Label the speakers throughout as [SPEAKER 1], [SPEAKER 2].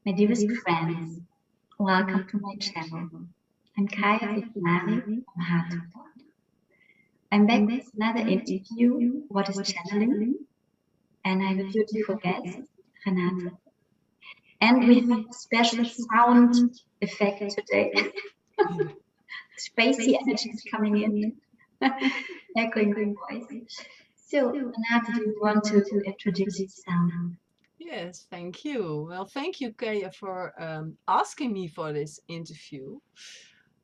[SPEAKER 1] My dearest friends, welcome to my channel. I'm Kaya from Heart to Thought. I'm back with another interview, What is Channeling? And I have a beautiful guest, Renate. And we have a special sound effect today. Spacey energy is coming in, echoing my voice. So, Renate, do you want to introduce yourself?
[SPEAKER 2] Yes, thank you. Well, thank you, Kaya, for asking me for this interview.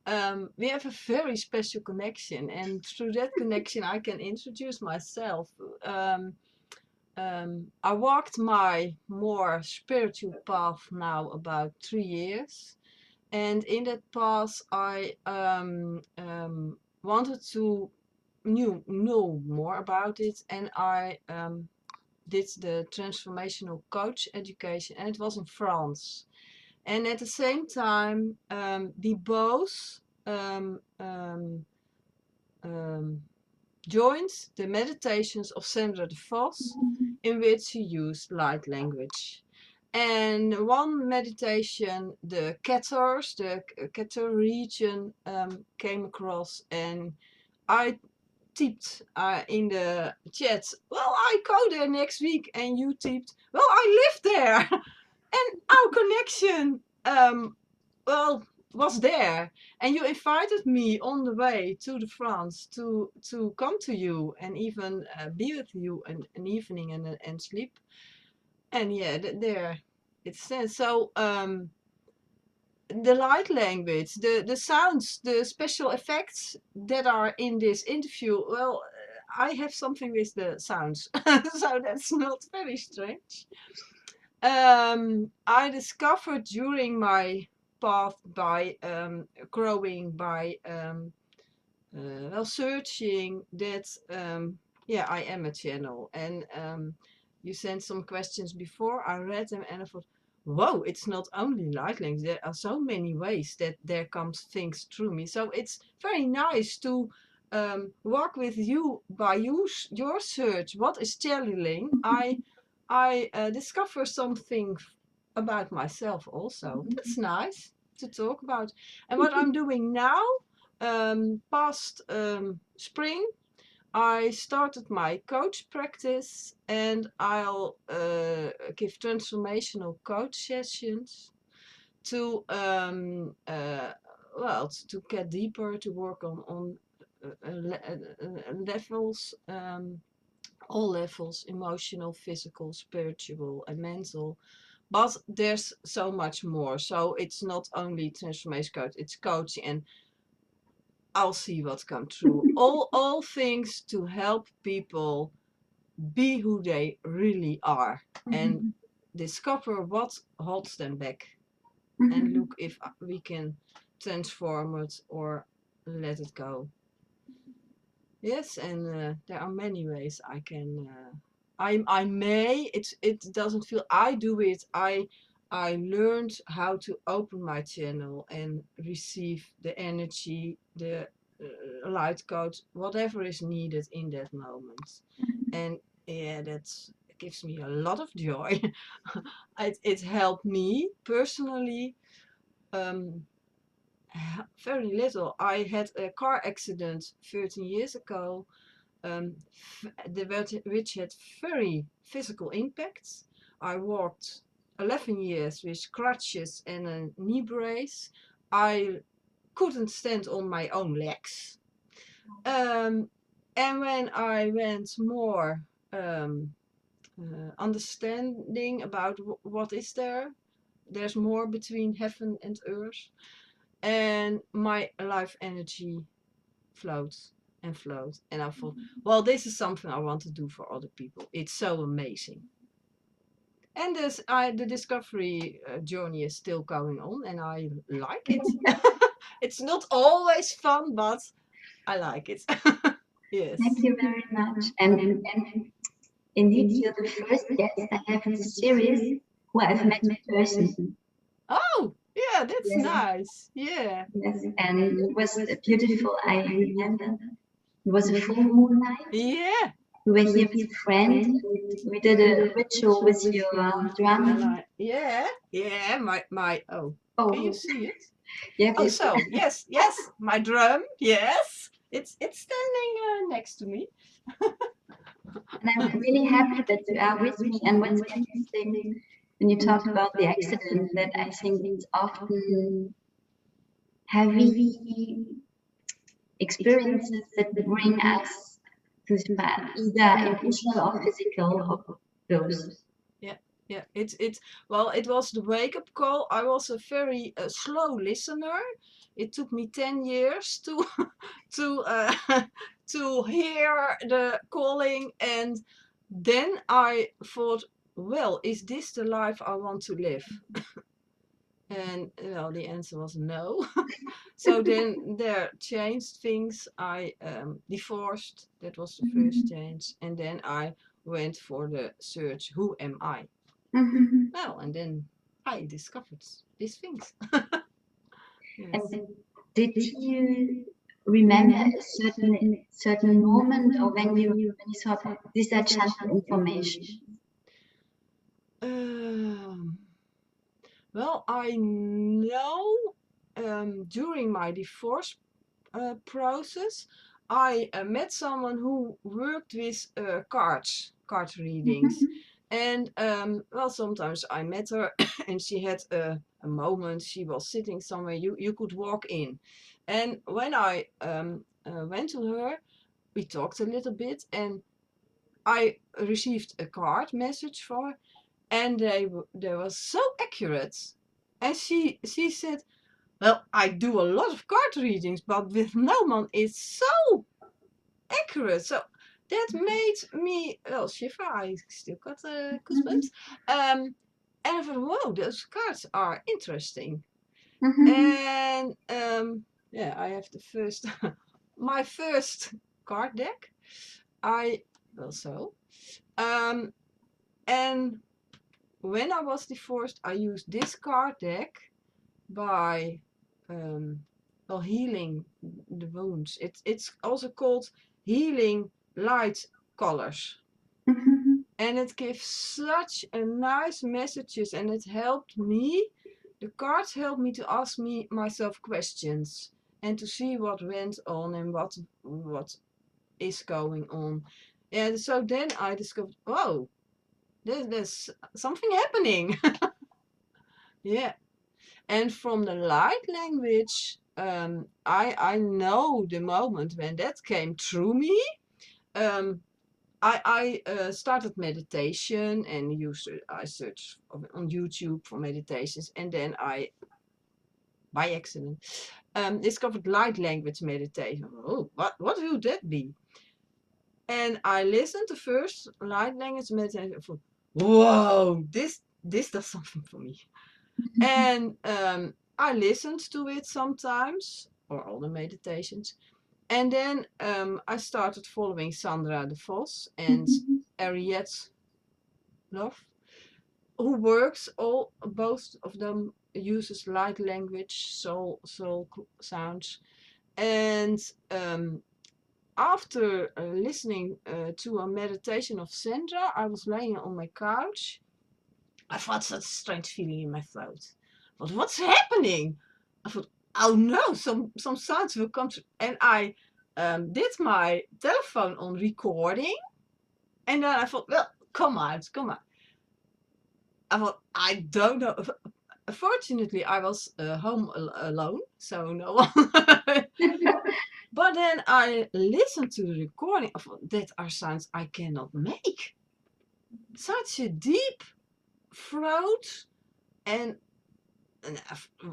[SPEAKER 2] We have a very special connection, and through that connection, I can introduce myself. Um, I walked my more spiritual path now about 3 years, and in that path, I wanted to know more about it, and I did the transformational coach education, and it was in France. And at the same time, we both um, um, um, joined the meditations of Sandra de Vos, in which she used light language. And one meditation, the Ketters, the Ketter region, came across, and I typed in the chat, well, I go there next week, and you typed, well, I live there. And our connection, well, was there. And you invited me on the way to the France to come to you and even be with you an evening and sleep. And yeah, there it says. So the light language, the sounds, the special effects that are in this interview, well, I have something with the sounds, so that's not very strange. I discovered during my path by growing, by well, searching that, yeah, I am a channel. And you sent some questions before, I read them, and I thought, whoa, it's not only light language, there are so many ways that there comes things through me. So it's very nice to walk with you by your search. What is channeling? I discover something about myself also. That's nice to talk about. And what I'm doing now, past spring, I started my coach practice, and I'll give transformational coach sessions to well, to get deeper, to work on levels, all levels: emotional, physical, spiritual, and mental. But there's so much more. So it's not only transformation coach, it's coaching, and I'll see what comes through. All things to help people be who they really are and discover what holds them back, and look if we can transform it or let it go. Yes, and there are many ways I can. I may. It doesn't feel I do it. I learned how to open my channel and receive the energy, the light code, whatever is needed in that moment. And yeah, that gives me a lot of joy. It helped me personally. Um, very little. I had a car accident 13 years ago, um, which had very physical impacts. I walked 11 years with crutches and a knee brace. I couldn't stand on my own legs. Um, and when I went more understanding about what is there, there's more between heaven and earth, and my life energy floats and floats. And I thought, well, this is something I want to do for other people. It's so amazing. And the discovery journey is still going on, and I like it. It's not always fun, but I like it. Yes.
[SPEAKER 1] Thank you very much. And indeed, you're the first guest I have in the series who I've met in person.
[SPEAKER 2] Oh, yeah, that's
[SPEAKER 1] Yes,
[SPEAKER 2] nice. Yeah.
[SPEAKER 1] yes, and it was beautiful. I remember it was a full moon night.
[SPEAKER 2] Yeah.
[SPEAKER 1] we were here with a friend. We did a ritual with your drum.
[SPEAKER 2] Yeah, my oh,
[SPEAKER 1] Oh,
[SPEAKER 2] can you see it?
[SPEAKER 1] yeah,
[SPEAKER 2] Oh,
[SPEAKER 1] please.
[SPEAKER 2] so yes, my drum, yes, it's standing next to me.
[SPEAKER 1] And I'm really happy that you are with me. And what's interesting when you talk about the accident, that I think it's often heavy experiences that bring us to this path, either emotional or physical, or both.
[SPEAKER 2] Yeah, it's well, it was the wake-up call. I was a very slow listener. It took me 10 years to to to hear the calling, and then I thought, well, is this the life I want to live? And well, the answer was no. So then there changed things. I divorced. That was the first change, and then I went for the search. Who am I?
[SPEAKER 1] Mhm.
[SPEAKER 2] Well, and then I discovered these things. Yes.
[SPEAKER 1] And did you remember a certain moment, or when you thought these are channeled information?
[SPEAKER 2] Um, well, I know during my divorce process, I met someone who worked with card readings. And well, sometimes I met her and she had a moment. She was sitting somewhere you could walk in. And when I went to her, we talked a little bit and I received a card message for her, and they were so accurate. And she said, well, I do a lot of card readings, but with no one it's so accurate. So that made me, well, shiver. I still got goosebumps. And I thought, whoa, those cards are interesting. And yeah, I have the first, my first card deck. I, well, so. Um, and when I was divorced, I used this card deck by well, healing the wounds. It's also called healing light colors. And it gives such a nice messages, and it helped me. The cards helped me to ask me myself questions and to see what went on and what is going on. And so then I discovered, oh, there's something happening. Yeah. And from the light language, I know the moment when that came through me. Um, I started meditation and I searched on YouTube for meditations, and then I, by accident, discovered light language meditation. Oh, what would that be? And I listened to first light language meditation. I thought, whoa, this does something for me. And I listened to it sometimes, or all the meditations. And then I started following Sandra de Vos and Ariette Love, who works both of them uses light language, soul sounds. And after listening to a meditation of Sandra, I was laying on my couch. I felt such a strange feeling in my throat. But what's happening? I thought, oh no, some sounds will come through. And I did my telephone on recording. And then I thought, well, come out. I thought, I don't know. Fortunately, I was home alone, so no one. But then I listened to the recording. I thought, that are sounds I cannot make. Such a deep throat and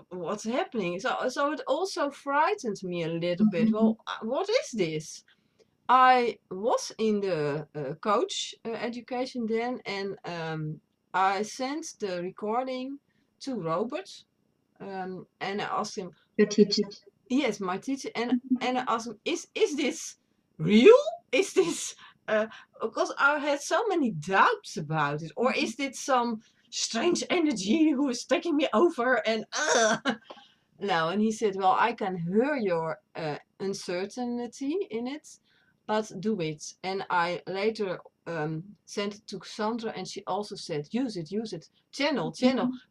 [SPEAKER 2] what's happening? So it also frightened me a little bit. Well, what is this? I was in the coach education then, and I sent the recording to Robert, and I asked him.
[SPEAKER 1] Your teacher.
[SPEAKER 2] Yes, my teacher, and I asked him, is this real? Is this because I had so many doubts about it, or is it some strange energy who is taking me over and no? And he said, well, I can hear your uncertainty in it, but do it. And I later sent it to Sandra, and she also said, use it, channel,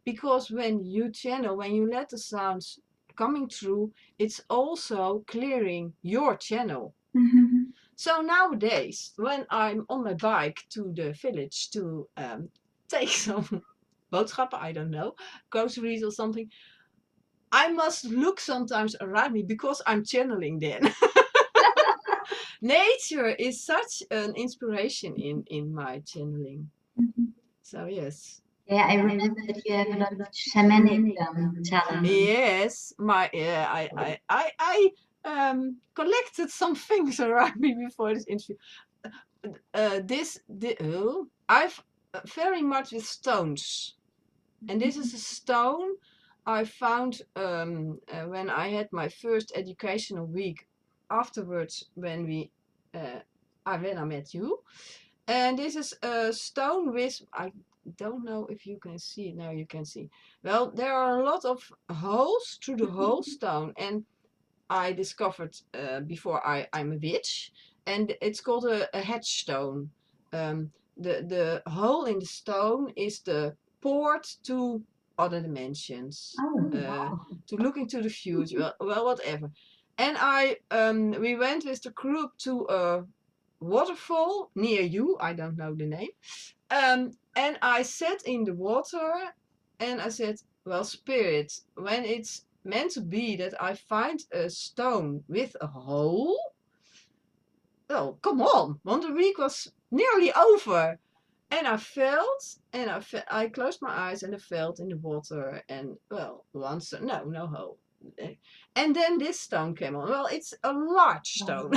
[SPEAKER 2] because when you channel, when you let the sounds coming through, it's also clearing your channel. So nowadays, when I'm on my bike to the village to take some boodschappen, I don't know, groceries or something, I must look sometimes around me because I'm channeling then. Nature is such an inspiration in my channeling. So yes.
[SPEAKER 1] Yeah, I remember that you have a lot of shamanic talent.
[SPEAKER 2] Yes, I collected some things around me before this interview. I've very much with stones, and this is a stone I found when I had my first educational week. Afterwards, when I met you, and this is a stone with, I don't know if you can see it. Now you can see. Well, there are a lot of holes through the whole stone, and I discovered before I'm a witch, and it's called a headstone. The hole in the stone is the port to other dimensions, to look into the future. Well, whatever. And we went with the group to a waterfall near you. I don't know the name. And I sat in the water, and I said, "Well, spirit, when it's meant to be that I find a stone with a hole, well, come on, want the week was nearly over." And I felt, and I closed my eyes, and I felt in the water, and well, once, no hole. And then this stone came on. Well, it's a large stone.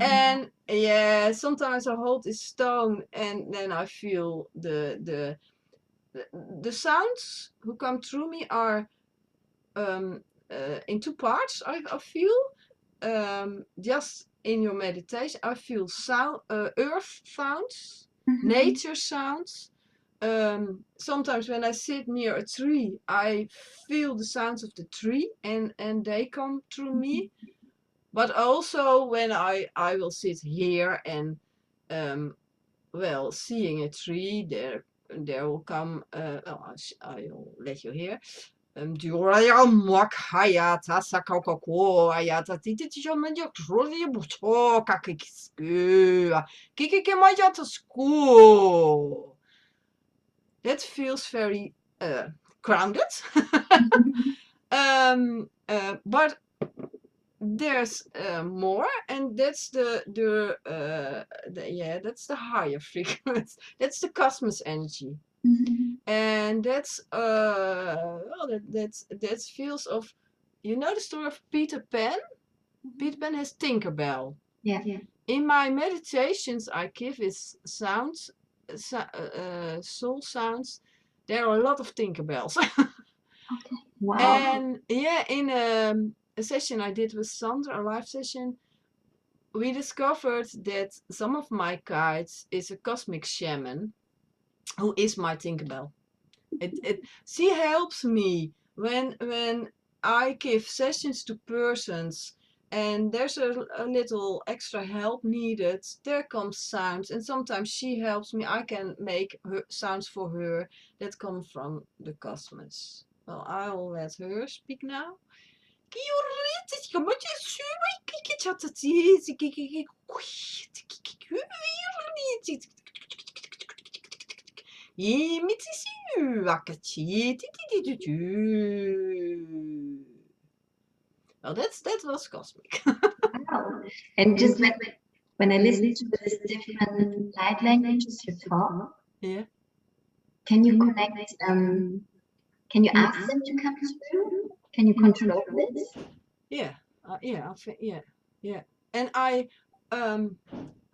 [SPEAKER 2] And yeah, sometimes I hold this stone, and then I feel the sounds who come through me are in two parts. I feel just in your meditation, I feel sound, earth sounds, nature sounds. Sometimes when I sit near a tree, I feel the sounds of the tree, and they come through me. But also when I will sit here and well, seeing a tree, there will come. I'll let you hear. Dioraya Makaya Tasakako Ayata Titichamandia Trolli Butoka Kikisku Kikimayata school. That feels very grounded. But there's more, and that's that's the higher frequency. That's the cosmos energy. And that's that feels of, you know, the story of Peter Pan. Peter Pan has Tinkerbell.
[SPEAKER 1] Yeah.
[SPEAKER 2] In my meditations, I give his sounds, soul sounds. There are a lot of Tinkerbells.
[SPEAKER 1] Okay. Wow.
[SPEAKER 2] And yeah, in a session I did with Sandra, a live session, we discovered that some of my guides is a cosmic shaman who is my Tinkerbell. She helps me when I give sessions to persons and there's a little extra help needed. There comes sounds, and sometimes she helps me. I can make sounds for her that come from the cosmos. Well, I will let her speak now. Well, that was cosmic.
[SPEAKER 1] Wow. And just when I listen to these different light languages you talk,
[SPEAKER 2] Yeah.
[SPEAKER 1] can you connect? Can you ask them to come through? Can you control this?
[SPEAKER 2] Yeah. Yeah. I think, yeah. And I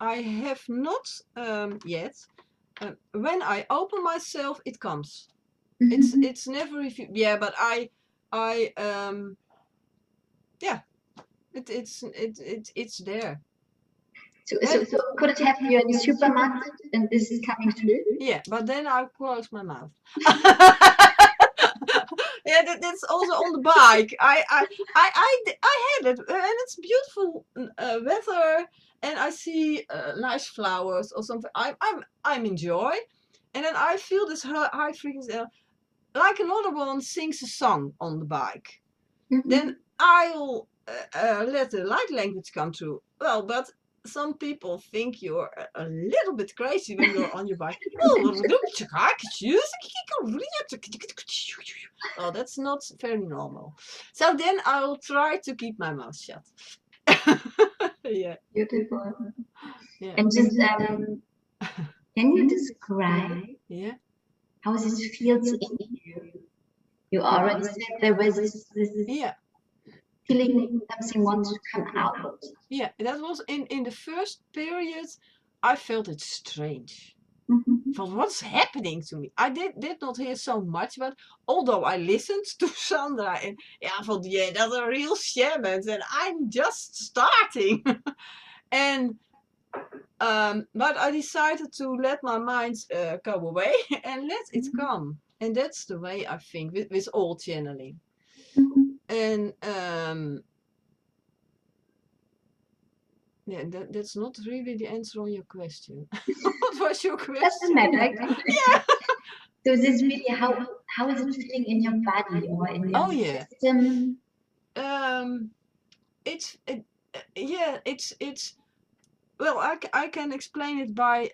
[SPEAKER 2] have not yet. When I open myself, it comes. It's never reviewed. Yeah, but yeah, it's there.
[SPEAKER 1] So could it happen you're in the supermarket and this is coming through?
[SPEAKER 2] Yeah, but then I close my mouth. Yeah, that's also on the bike. I had it, and it's beautiful weather, and I see nice flowers or something. I'm enjoy, and then I feel this high frequency, like another one sings a song on the bike. Then I'll let the light language come through. Well, but some people think you're a little bit crazy when you're on your bike. Oh, that's not very normal. So then I'll try to keep my mouth shut. Yeah.
[SPEAKER 1] Beautiful.
[SPEAKER 2] Yeah.
[SPEAKER 1] And just can you describe
[SPEAKER 2] Yeah.
[SPEAKER 1] how this feels in you? You already said there was this
[SPEAKER 2] Yeah.
[SPEAKER 1] feeling something wants to come out.
[SPEAKER 2] Yeah. That was in the first period. I felt it strange. Van what's happening to me? I did not hear so much, but although I listened to Sandra and yeah, van yeah, that's a real shaman, and I'm just starting. And but I decided to let my mind go away and let it come. And that's the way I think with all channeling. And yeah, that's not really the answer on your question. What was your question?
[SPEAKER 1] Doesn't matter.
[SPEAKER 2] Yeah.
[SPEAKER 1] So this really how is it feeling in your body or in your
[SPEAKER 2] Oh yeah.
[SPEAKER 1] system?
[SPEAKER 2] It's yeah, it's well, I can explain it by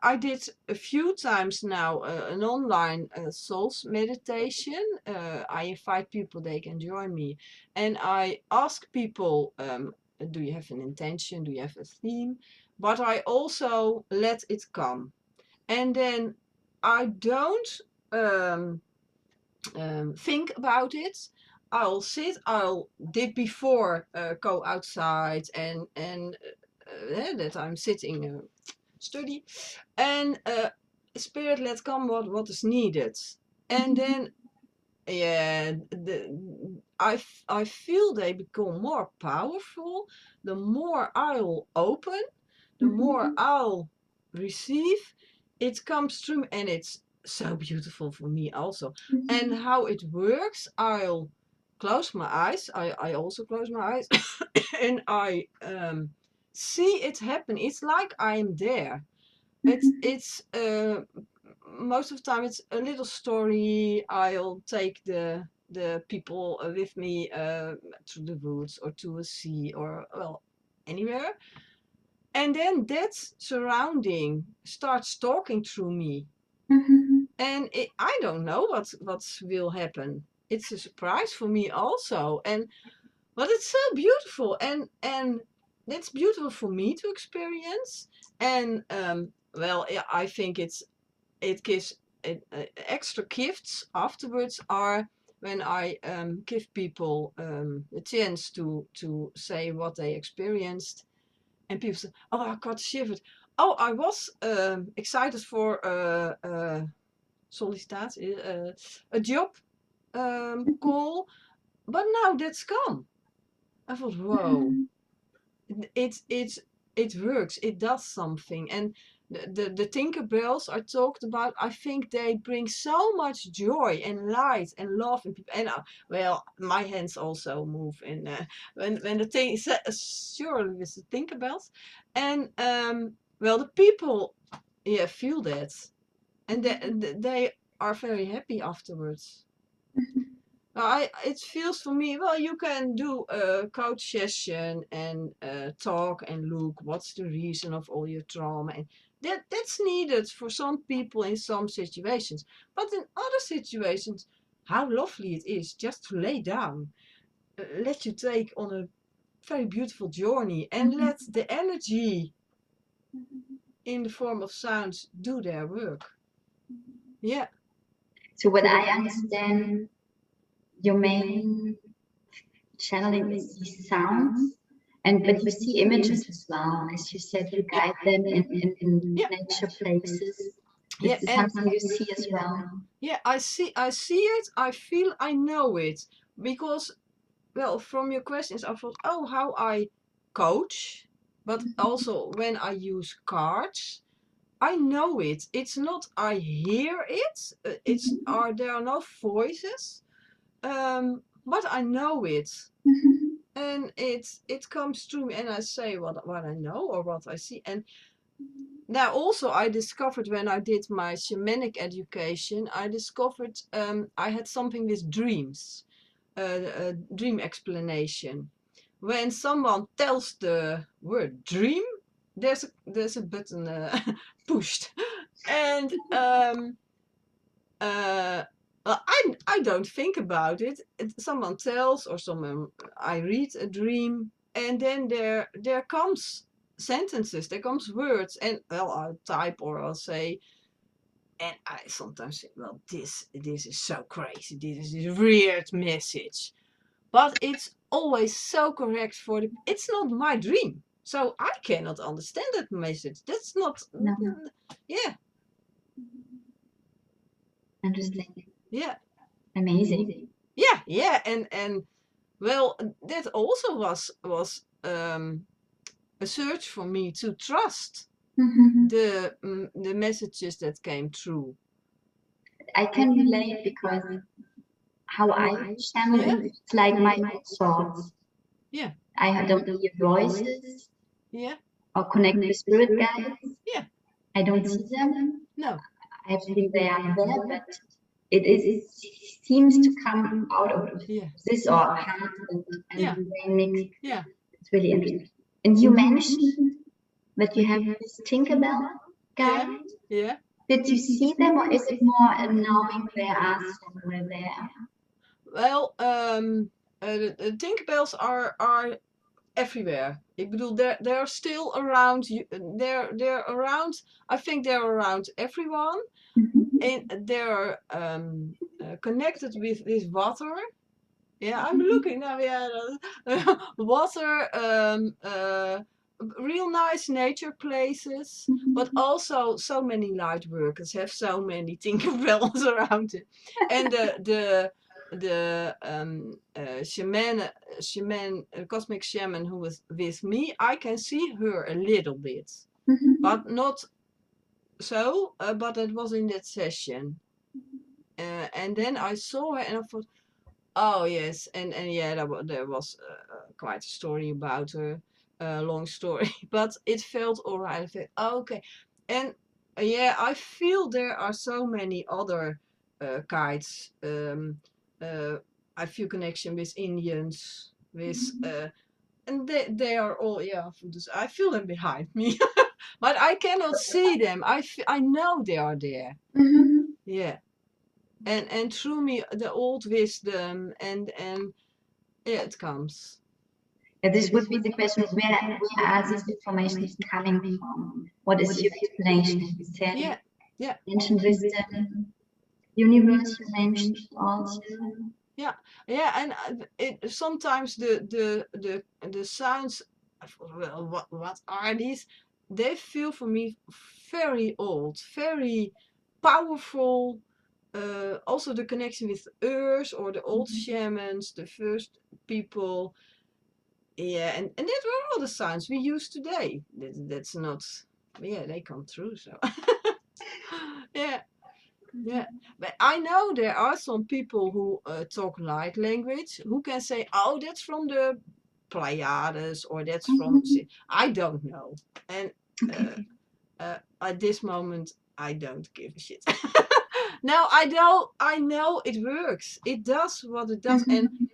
[SPEAKER 2] I did a few times now an online souls meditation. I invite people, they can join me, and I ask people, do you have an intention? Do you have a theme? But I also let it come, and then I don't think about it. I'll sit. I'll did before go outside and that I'm sitting study and spirit let come what is needed, and then yeah I feel they become more powerful the more I'll open, the more I'll receive. It comes through and it's so beautiful for me also. And how it works, I'll close my eyes. I also close my eyes and I see it happen. It's like I'm there. It's most of the time it's a little story. I'll take the people with me through the woods or to a sea or well anywhere, and then that surrounding starts talking through me, and I don't know what will happen. It's a surprise for me also, and but it's so beautiful, and it's beautiful for me to experience, and well yeah, I think it gives extra gifts afterwards are when I give people a chance to say what they experienced, and people say, "Oh, I got shivered. Oh, I was excited for sollicitatie, a job call, but now that's gone." I thought, "Whoa, it's it works. It does something." And the Tinkerbells I talked about, I think they bring so much joy and light and love in people. And well, my hands also move in when the thing surely with the Tinkerbells, and well, the people yeah feel that, and they are very happy afterwards. It feels for me, well, you can do a coach session and talk and look what's the reason of all your trauma, and that's needed for some people in some situations. But in other situations, how lovely it is just to lay down, let you take on a very beautiful journey, and let the energy in the form of sounds do their work. Yeah.
[SPEAKER 1] So what I understand, your main channeling is these sounds, and but you see images as well. As you said, you guide them in
[SPEAKER 2] Yeah.
[SPEAKER 1] nature places.
[SPEAKER 2] Yeah,
[SPEAKER 1] This is
[SPEAKER 2] and
[SPEAKER 1] something you see as well.
[SPEAKER 2] yeah, I see it, I feel, I know it. Because, well, from your questions, I thought, oh, how I coach, but also when I use cards, I know it. It's not I hear it. There are no voices. But I know it. And it comes through me, and I say what I know or what I see. And now also I discovered when I did my shamanic education, I discovered I had something with dreams, dream explanation. When someone tells the word dream, there's a button pushed, and uh, well, I don't think about it. Someone tells, or someone I read a dream, and then there comes sentences, there comes words, and well, I'll type or I'll say, and I sometimes say, well, this is so crazy. This is a weird message, but it's always so correct for the. It's not my dream, so I cannot understand that message. That's not.
[SPEAKER 1] No.
[SPEAKER 2] Yeah.
[SPEAKER 1] Interesting.
[SPEAKER 2] Yeah.
[SPEAKER 1] Amazing.
[SPEAKER 2] Yeah, and well, that also was a search for me to trust the messages that came through.
[SPEAKER 1] I can relate because how I channel it's like my own thoughts.
[SPEAKER 2] Yeah.
[SPEAKER 1] I don't hear voices.
[SPEAKER 2] Yeah.
[SPEAKER 1] Or connect with spirit guides.
[SPEAKER 2] Yeah.
[SPEAKER 1] I don't see them.
[SPEAKER 2] No.
[SPEAKER 1] I think they are there, but it seems to come out of this or heart and brain mix.
[SPEAKER 2] Yeah.
[SPEAKER 1] It's really interesting. And you mentioned that you have this Tinkerbell guide.
[SPEAKER 2] Yeah.
[SPEAKER 1] Did you see them, or is it more a knowing there are somewhere there?
[SPEAKER 2] Well, the Tinkerbells are everywhere. Ik bedoel, they're still around. They're around. I think they're around everyone, and they're connected with water. Yeah, I'm looking now. Yeah, water. Real nice nature places, but also so many light workers have so many Tinkerbells around it, and the shaman, cosmic shaman who was with me, I can see her a little bit, but not so. But it was in that session, and then I saw her, and I thought, oh yes, and yeah, there was quite a story about her, long story, but it felt alright. I felt okay, and yeah, I feel there are so many other guides. I feel connection with Indians, with and they are all I feel them behind me, but I cannot see them. I know they are there. Yeah. And through me the old wisdom and yeah, it comes.
[SPEAKER 1] Yeah, this would be the question: where are this information coming from? What is your explanation? You said ancient wisdom, universe. You mentioned also.
[SPEAKER 2] Yeah, and it sometimes the sounds. Well, what are these? They feel for me very old, very powerful. Also the connection with Earth or the old shamans, the first people. Yeah, and that were all the sounds we use today. That's not, yeah, they come through, so. Yeah, yeah. But I know there are some people who talk light language who can say, oh, that's from the Pleiades or that's from, I don't know. And at this moment, I don't give a shit. No, I know it works. It does what it does. And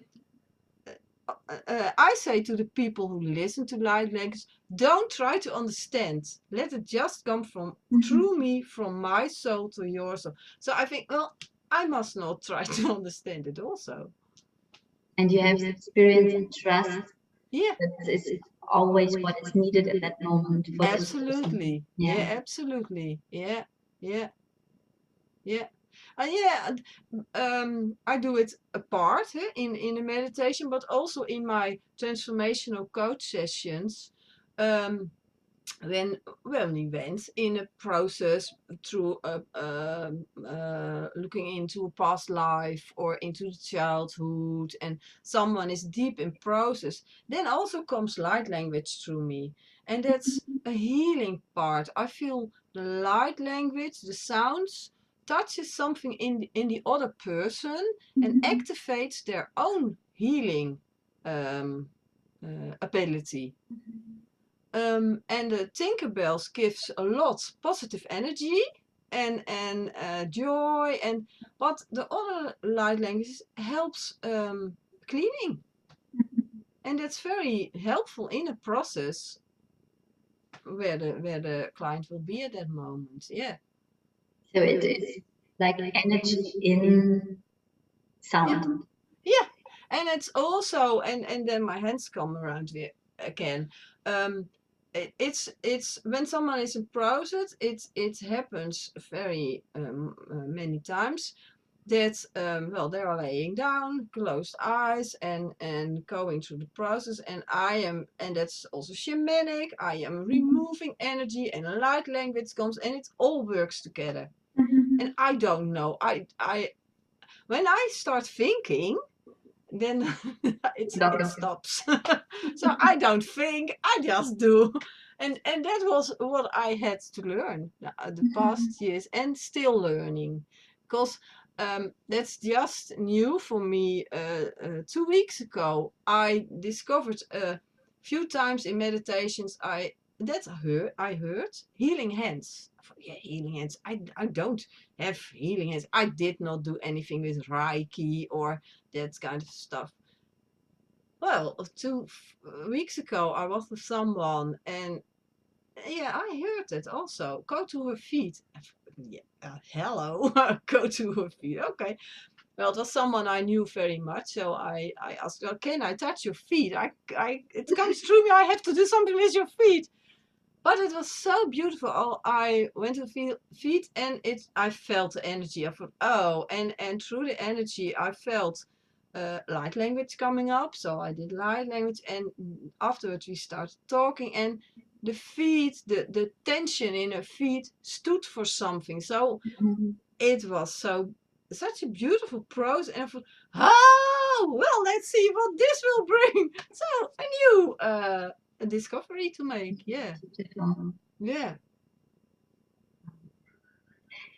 [SPEAKER 2] I say to the people who listen to light language, don't try to understand. Let it just come from through me, from my soul to your soul. So I think, well, I must not try to understand it also.
[SPEAKER 1] And you have experience and trust.
[SPEAKER 2] Yeah.
[SPEAKER 1] That is always what is needed at that moment. For
[SPEAKER 2] absolutely. Yeah, absolutely. Yeah, yeah, yeah. I do it apart in the meditation, but also in my transformational coach sessions. When we went in a process through looking into a past life or into childhood, and someone is deep in process, then also comes light language through me, And that's a healing part. I feel the light language, the sounds, touches something in the other person and activates their own healing ability. And the Tinkerbells gives a lot positive energy and joy, but the other light languages helps cleaning, and that's very helpful in a process where the client will be at that moment. Yeah.
[SPEAKER 1] So it is like energy in sound.
[SPEAKER 2] Yeah, and it's also and then my hands come around again. It's when someone is in process, it happens very many times that well, they are laying down, closed eyes, and going through the process, and that's also shamanic. I am removing energy, and light language comes, and it all works together. And I don't know. I when I start thinking, then it stops. So I don't think, I just do. And that was what I had to learn the past years, and still learning, because that's just new for me. 2 weeks ago I discovered a few times in meditations I heard healing hands. I thought, yeah, healing hands. I don't have healing hands. I did not do anything with Reiki or that kind of stuff. Well, 2 weeks ago, I was with someone, and yeah, I heard it also. Go to her feet. Yeah, hello, go to her feet. Okay. Well, it was someone I knew very much, so I asked her, can I touch your feet? It comes through me, I have to do something with your feet. But it was so beautiful. Oh, I went to feet, and I felt the energy. I thought, oh, and through the energy, I felt light language coming up. So I did light language, and afterwards we started talking, and the feet, the tension in her feet stood for something. So it was such a beautiful process, and I thought, oh, well, let's see what this will bring. So a new a discovery to make. Yeah. Yeah.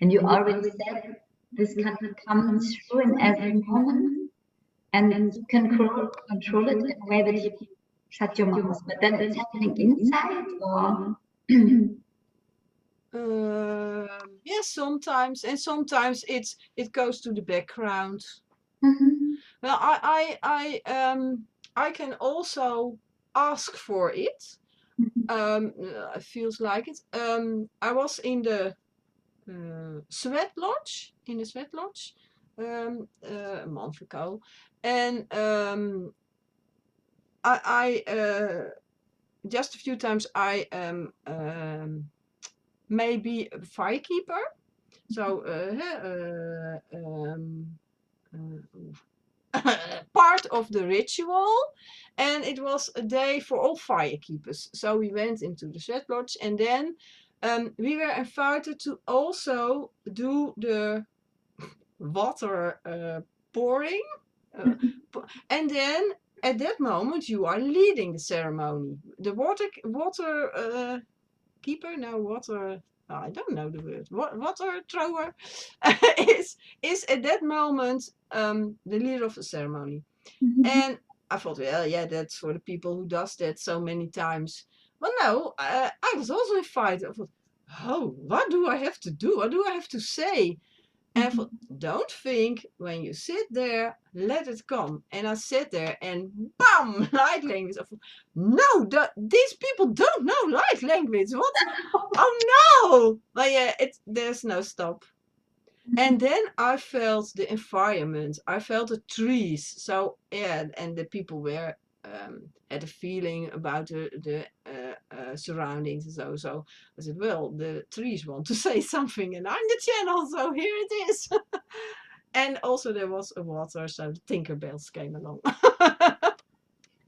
[SPEAKER 1] And you already said this can come through in every moment, and you can control it in a way that you shut your mouth, but then it's happening inside, or
[SPEAKER 2] Yeah, sometimes, and sometimes it goes to the background. Well, I can also ask for it. It feels like it. I was in the sweat lodge, a month ago, and I just a few times I maybe a firekeeper. So part of the ritual, and it was a day for all firekeepers. So we went into the sweat lodge, and then we were invited to also do the water pouring, and then at that moment you are leading the ceremony. The water keeper, no, water, I don't know the word, water thrower, is at that moment the leader of the ceremony. And I thought, well, yeah, that's for the people who does that so many times. Well, no, I was also invited. I thought, oh, what do I have to do? What do I have to say? And I thought, don't think, when you sit there, let it come. And I sat there, and bam, light language. I thought, no, these people don't know light language. What? Oh no! But yeah, there's no stop. And then I felt the environment. I felt the trees. So yeah, and the people were had a feeling about the surroundings and so. So I said, well, the trees want to say something, and I'm the channel, so here it is. And also there was a water, so the Tinkerbells came along.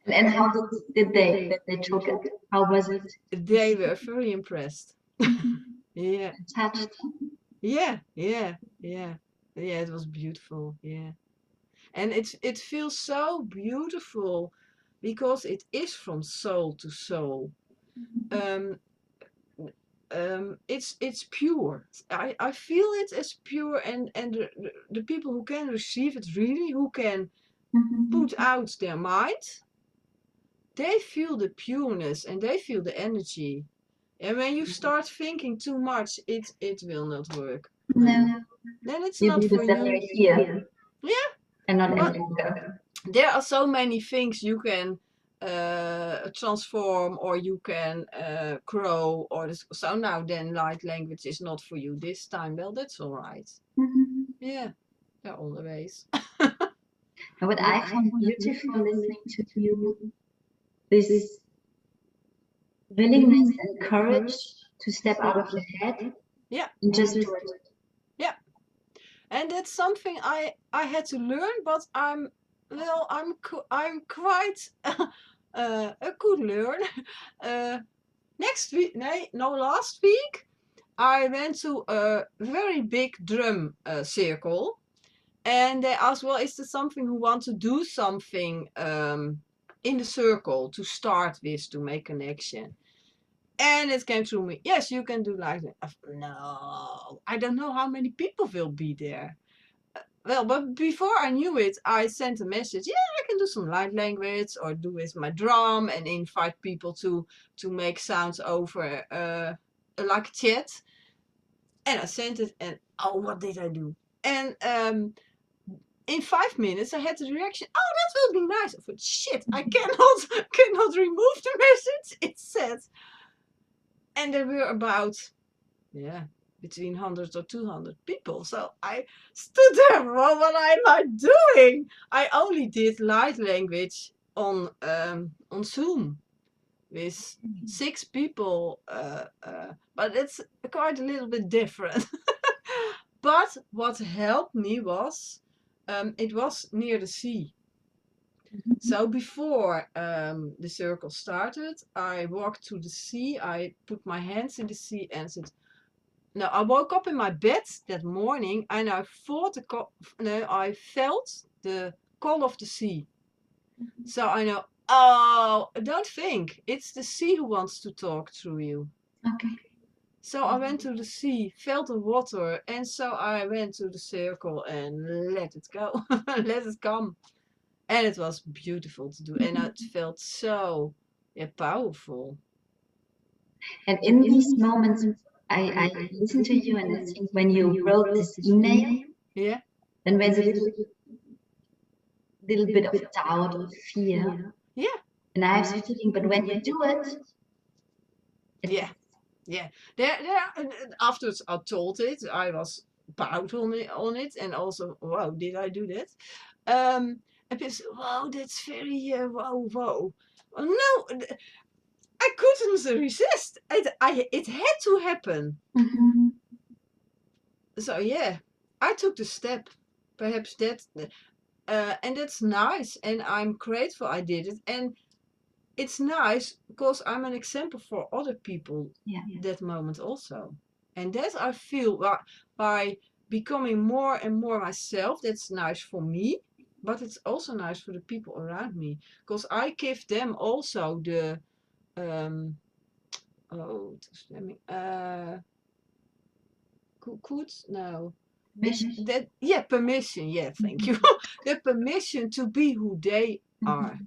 [SPEAKER 1] and how did they took it? How was it?
[SPEAKER 2] They were very impressed. Yeah.
[SPEAKER 1] Touched.
[SPEAKER 2] Yeah, yeah, yeah. Yeah, it was beautiful. Yeah. And it feels so beautiful because it is from soul to soul. It's pure. I feel it as pure, and the people who can receive it really, who can put out their mind, they feel the pureness and they feel the energy. And when you start thinking too much, it will not work.
[SPEAKER 1] No.
[SPEAKER 2] Then it's
[SPEAKER 1] You
[SPEAKER 2] not
[SPEAKER 1] do
[SPEAKER 2] for
[SPEAKER 1] the
[SPEAKER 2] you.
[SPEAKER 1] separate here.
[SPEAKER 2] Yeah.
[SPEAKER 1] And not
[SPEAKER 2] But
[SPEAKER 1] in ego.
[SPEAKER 2] there are so many things you can transform, or you can grow, or this. So now then light language is not for you this time. Well, that's all right. Yeah, there are all the ways.
[SPEAKER 1] And what I found beautiful listening to you, this willingness and courage to step out of your head,
[SPEAKER 2] Yeah,
[SPEAKER 1] and just do it.
[SPEAKER 2] Yeah, and that's something I had to learn, but I'm quite a good learner. Last week I went to a very big drum circle, and they asked, well, is there something who want to do something in the circle to start with, to make connection? And it came through me, yes, you can do like that. No, I don't know how many people will be there. Well, but before I knew it, I sent a message. Yeah, I can do some light language, or do with my drum, and invite people to make sounds over like chat. And I sent it, and oh, what did I do? And in 5 minutes, I had the reaction. Oh, that will be nice. I thought, shit, I cannot remove the message. It said, and there were about between 100 or 200 people. So I stood there. Well, what am I doing? I only did light language on Zoom with 6 people, but it's quite a little bit different. But what helped me was, it was near the sea. So before the circle started, I walked to the sea. I put my hands in the sea and said, no, I woke up in my bed that morning, and I felt the call of the sea. So I know, oh, don't think. It's the sea who wants to talk through you.
[SPEAKER 1] Okay.
[SPEAKER 2] So I went to the sea, felt the water, and so I went to the circle and let it go. Let it come. And it was beautiful to do. And it felt so powerful.
[SPEAKER 1] And in these moments, I listen to you, and I think when you wrote this email,
[SPEAKER 2] yeah,
[SPEAKER 1] then there's a little bit of doubt or fear.
[SPEAKER 2] Yeah.
[SPEAKER 1] And I have the feeling, but when you do it,
[SPEAKER 2] yeah. There. Afterwards, I told it. I was proud on it, and also, wow, did I do that? And people said, wow, that's very wow. No, I couldn't resist. It had to happen. So yeah, I took the step. Perhaps that, and that's nice, and I'm grateful I did it. And it's nice because I'm an example for other people that moment also. And that I feel by becoming more and more myself, that's nice for me, but it's also nice for the people around me, because I give them also the permission. Yeah, thank you. The permission to be who they are.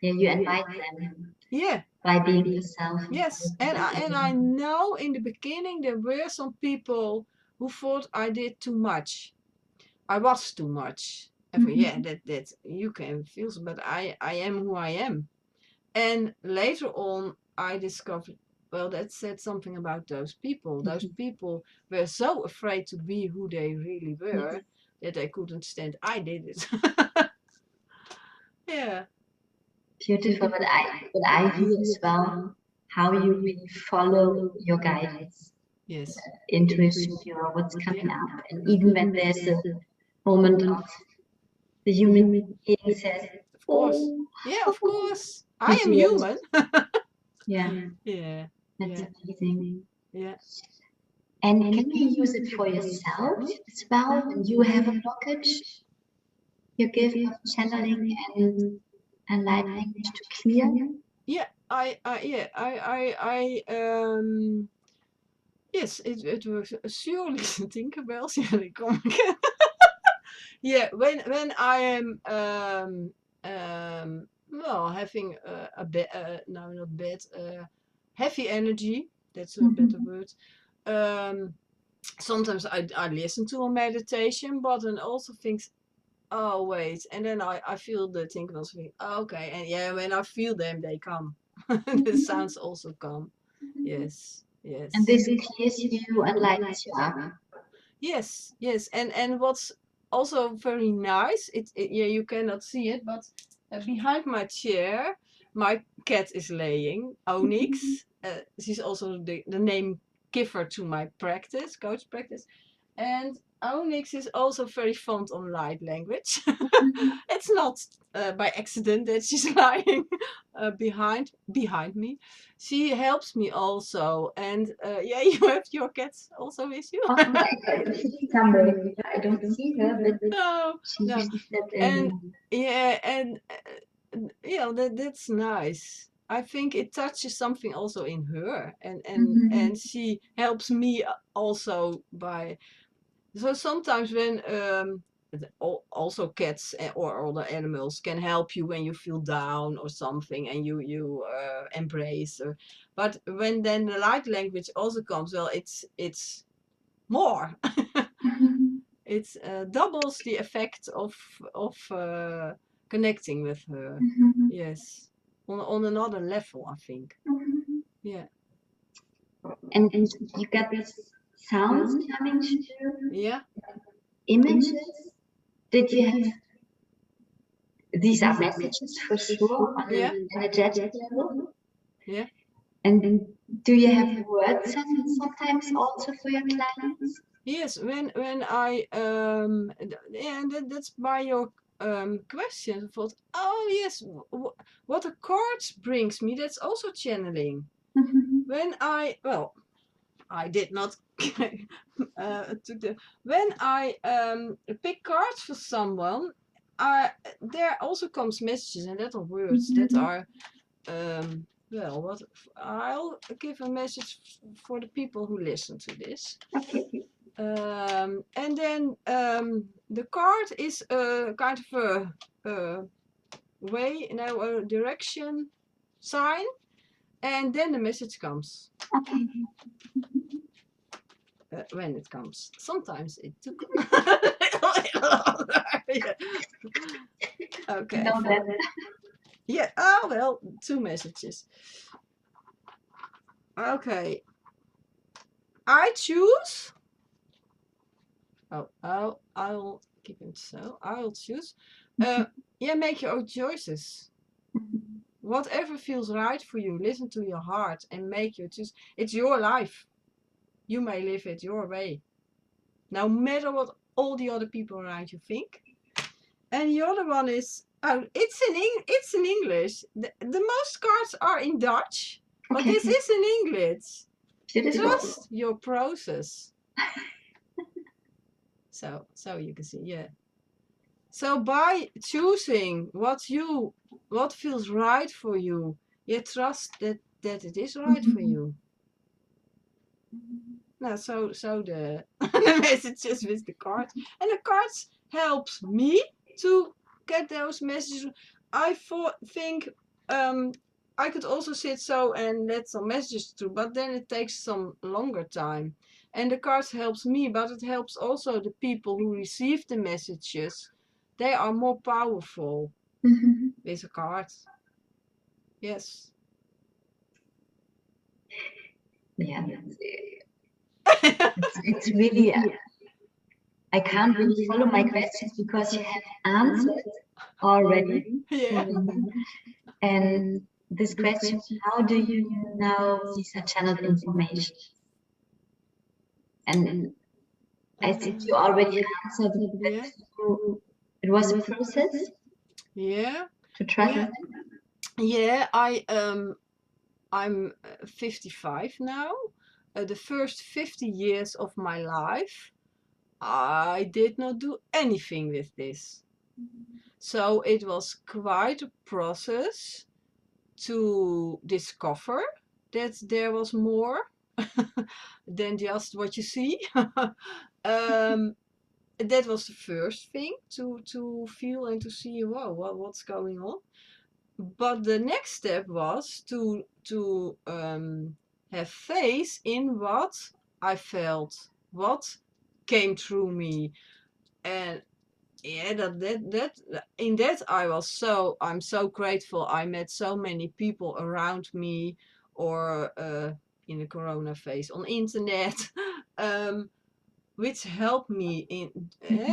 [SPEAKER 1] Yeah, you invite them.
[SPEAKER 2] Yeah.
[SPEAKER 1] By being yourself.
[SPEAKER 2] Yes, and I know in the beginning there were some people who thought I did too much. I was too much. That you can feel, but I am who I am. And later on, I discovered, well, that said something about those people. Those people were so afraid to be who they really were that they couldn't stand. I did it. Yeah.
[SPEAKER 1] Beautiful, but I hear as well how you really follow your guidance.
[SPEAKER 2] Yes.
[SPEAKER 1] Intuition, your what's coming up. And even when there's a moment of the human being says,
[SPEAKER 2] of course. Yeah, of course. I am human.
[SPEAKER 1] Yeah. That's amazing.
[SPEAKER 2] Yeah.
[SPEAKER 1] And can you use it for yourself as well when you have a blockage? Your gift of channeling and light language to clear?
[SPEAKER 2] Yeah, yeah, yes, it was surely Tinkerbells. Yeah, they come again. Yeah, when I am well, having a bit no, not bad, heavy energy, that's a better word. um Sometimes I listen to a meditation, but then also thinks, oh wait, and then I feel the Tinkerbells think, oh, okay, and yeah, when I feel them, they come. The sounds also come. Yes,
[SPEAKER 1] And
[SPEAKER 2] yes.
[SPEAKER 1] this clears you and lights you up.
[SPEAKER 2] Yes, yes, and what's also very nice, yeah, you cannot see it, but behind my chair, my cat is laying, Onyx. She's also the name giver to my practice, coach practice, and Onyx is also very fond on light language. It's not by accident that she's lying behind me. She helps me also, and yeah, you have your cats also with you.
[SPEAKER 1] Oh, yeah, she's somewhere here. I don't see her, but
[SPEAKER 2] No,
[SPEAKER 1] she
[SPEAKER 2] no,
[SPEAKER 1] sat
[SPEAKER 2] and
[SPEAKER 1] in.
[SPEAKER 2] yeah, and yeah, that's nice. I think it touches something also in her, and she helps me also by. So sometimes when also cats or other animals can help you when you feel down or something, and you embrace. But when then the light language also comes, well, it's more. It doubles the effect of connecting with her. Yes, on another level, I think. Yeah,
[SPEAKER 1] And you got sounds coming through,
[SPEAKER 2] yeah,
[SPEAKER 1] images. Did you have, these are messages for sure on
[SPEAKER 2] yeah,
[SPEAKER 1] an energetic level?
[SPEAKER 2] yeah.
[SPEAKER 1] And do you have words sometimes also for your clients?
[SPEAKER 2] Yes, when I yeah, and that's by your question. I thought, oh yes, what a card brings me. That's also channeling. When I did not took the when I pick cards for someone, I there also comes messages, and that are words that are well, what I'll give a message for the people who listen to this.
[SPEAKER 1] Okay.
[SPEAKER 2] And then the card is a kind of a way, a direction sign, and then the message comes.
[SPEAKER 1] Okay.
[SPEAKER 2] When it comes. Sometimes it took a little longer. Yeah. Okay.
[SPEAKER 1] Know that.
[SPEAKER 2] Yeah. Oh well, 2 messages. Okay. I choose. I'll keep it so. I'll choose. Yeah, make your own choices. Whatever feels right for you, listen to your heart and make your choice. It's your life. You may live it your way. No matter what all the other people around you think. And the other one is, oh, it's in English. The most cards are in Dutch, but
[SPEAKER 1] Okay.
[SPEAKER 2] this is in English.
[SPEAKER 1] Beautiful.
[SPEAKER 2] Trust your process. So you can see, yeah. So by choosing what feels right for you, you trust that it is right for you. Now, so the the messages with the cards, and the cards helps me to get those messages. I think I could also sit so and let some messages through, but then it takes some longer time. And the cards helps me, but it helps also the people who receive the messages. They are more powerful with the cards. Yes.
[SPEAKER 1] Yeah, it's really, I can't really follow my questions because you have answered already.
[SPEAKER 2] Yeah.
[SPEAKER 1] And this question, how do you know these are channeled information? And I think you already answered
[SPEAKER 2] Yeah.
[SPEAKER 1] that it was a process
[SPEAKER 2] Yeah.
[SPEAKER 1] to trust.
[SPEAKER 2] Yeah. I'm 55 now. The first 50 years of my life, I did not do anything with this. So it was quite a process to discover that there was more than just what you see. That was the first thing, to feel and to see, whoa, what's going on. But the next step was to have faith in what I felt, what came through me. And yeah, that in that I'm so grateful. I met so many people around me, or in the corona phase on internet, um, which helped me in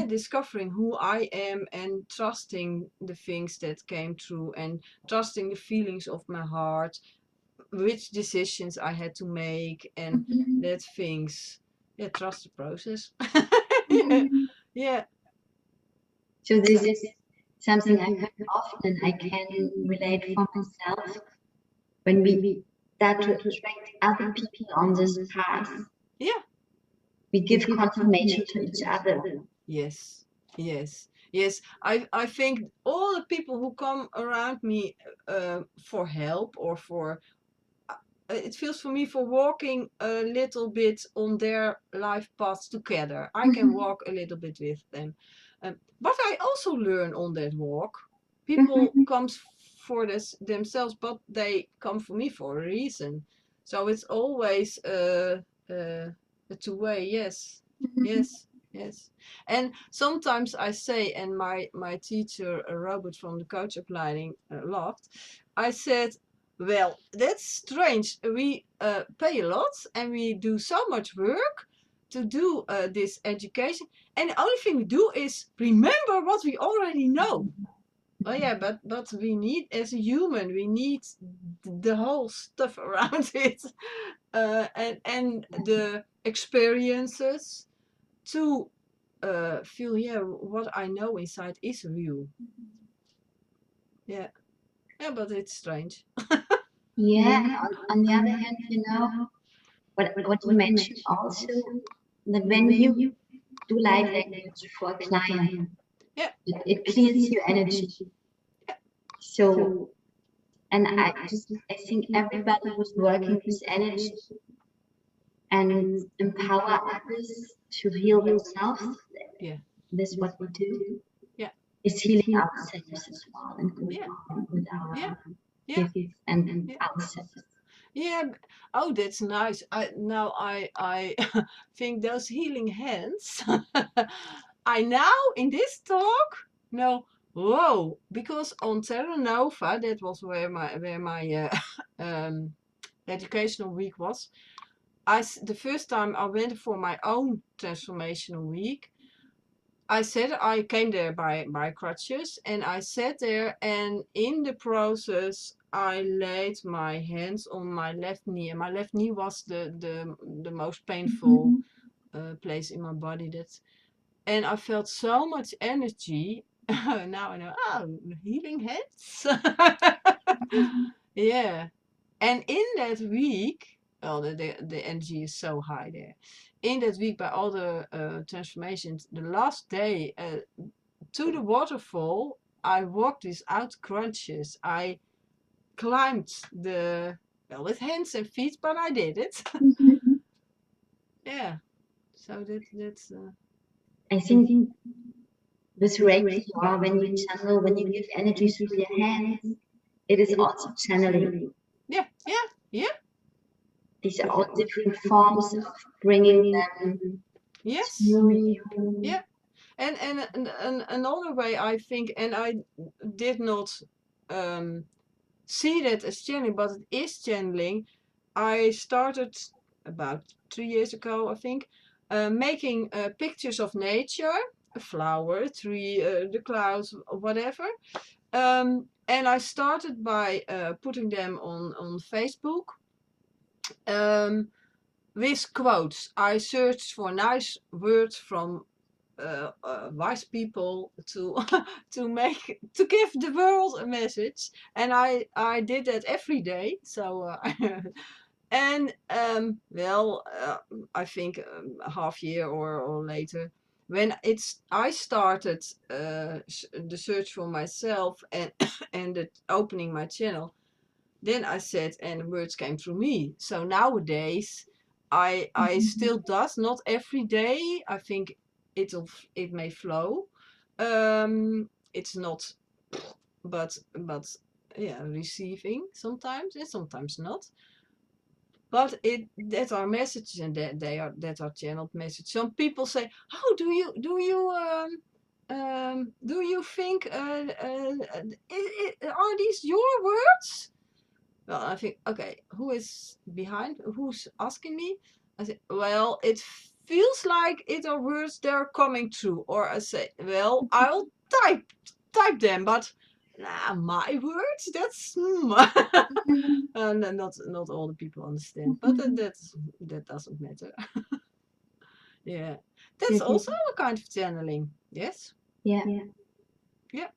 [SPEAKER 2] discovering who I am, and trusting the things that came through, and trusting the feelings of my heart, which decisions I had to make, and that things. Yeah, trust the process. Yeah,
[SPEAKER 1] Mhm.
[SPEAKER 2] yeah,
[SPEAKER 1] So this is something I heard often. I can relate for myself when we start to attract other people on this path.
[SPEAKER 2] yeah.
[SPEAKER 1] We give confirmation to each other.
[SPEAKER 2] Yes, yes, yes. I think all the people who come around me for help, or for it feels for me, for walking a little bit on their life paths together. I can
[SPEAKER 1] Mhm.
[SPEAKER 2] walk a little bit with them, but I also learn on that walk. People
[SPEAKER 1] Mhm.
[SPEAKER 2] comes for this themselves, but they come for me for a reason. So it's always a two-way. Yes,
[SPEAKER 1] Mhm.
[SPEAKER 2] yes, yes. And sometimes I say, and my teacher, Robert from the Coachopleiding, laughed. I said, well, that's strange. We pay a lot and we do so much work to do this education, and the only thing we do is remember what we already know. Oh yeah, but we need, as a human, we need the whole stuff around it, and the experiences to feel, yeah, what I know inside is real. Yeah, yeah, but it's strange.
[SPEAKER 1] Yeah, and on the other hand, what you mentioned also, that when you do light language for a client,
[SPEAKER 2] Yeah,
[SPEAKER 1] it clears your energy. So, and I think everybody who's working with energy and empower others to heal themselves,
[SPEAKER 2] yeah,
[SPEAKER 1] this is what we do,
[SPEAKER 2] yeah,
[SPEAKER 1] is healing ourselves as well and
[SPEAKER 2] yeah,
[SPEAKER 1] connecting with
[SPEAKER 2] yeah,
[SPEAKER 1] our
[SPEAKER 2] yeah,
[SPEAKER 1] gifts and
[SPEAKER 2] yeah.
[SPEAKER 1] ourselves.
[SPEAKER 2] Yeah. Oh, that's nice. I think those healing hands. I now in this talk know. Whoa, because on Terra Nova, that was where my educational week was. The first time I went for my own transformational week, I came there by crutches, and I sat there, and in the process I laid my hands on my left knee, and my left knee was the most painful
[SPEAKER 1] Mhm.
[SPEAKER 2] place in my body. And I felt so much energy. Now I know, oh, healing hands. Yeah. And in that week, well, the energy is so high there. In that week, by all the transformations, the last day to the waterfall, I walked without crutches. I climbed well, with hands and feet, but I did it.
[SPEAKER 1] Mhm.
[SPEAKER 2] Yeah. So that's
[SPEAKER 1] I think with Reiki, or when you channel, when you give energy through your hands, it is also channeling.
[SPEAKER 2] yeah, yeah, yeah,
[SPEAKER 1] These are all different forms of bringing them
[SPEAKER 2] yes,
[SPEAKER 1] through you.
[SPEAKER 2] yeah. And another way, I think, and I did not um, see that as channeling, but it is channeling. I started about 3 years ago, I think, making pictures of nature, a flower, a tree, the clouds, whatever. And I started by putting them on Facebook, um, with quotes. I searched for nice words from wise people to to give the world a message, and I did that every day. So and well, I think a half year or later, when I started the search for myself, and and opening my channel, then I said, and the words came through me. So nowadays, I still does, not every day. I think it may flow. It's not, but yeah, receiving sometimes and sometimes not. But that are messages, and that are channeled messages. Some people say, "How do you think? Are these your words?" Well, I think, okay, who is behind? Who's asking me? I say, well, it feels like it are words that are coming through. Or I say, well, I'll type them, but nah, my words. That's not all the people understand, but that doesn't matter. Yeah, that's also a kind of channeling. Yes.
[SPEAKER 1] Yeah.
[SPEAKER 2] Yeah.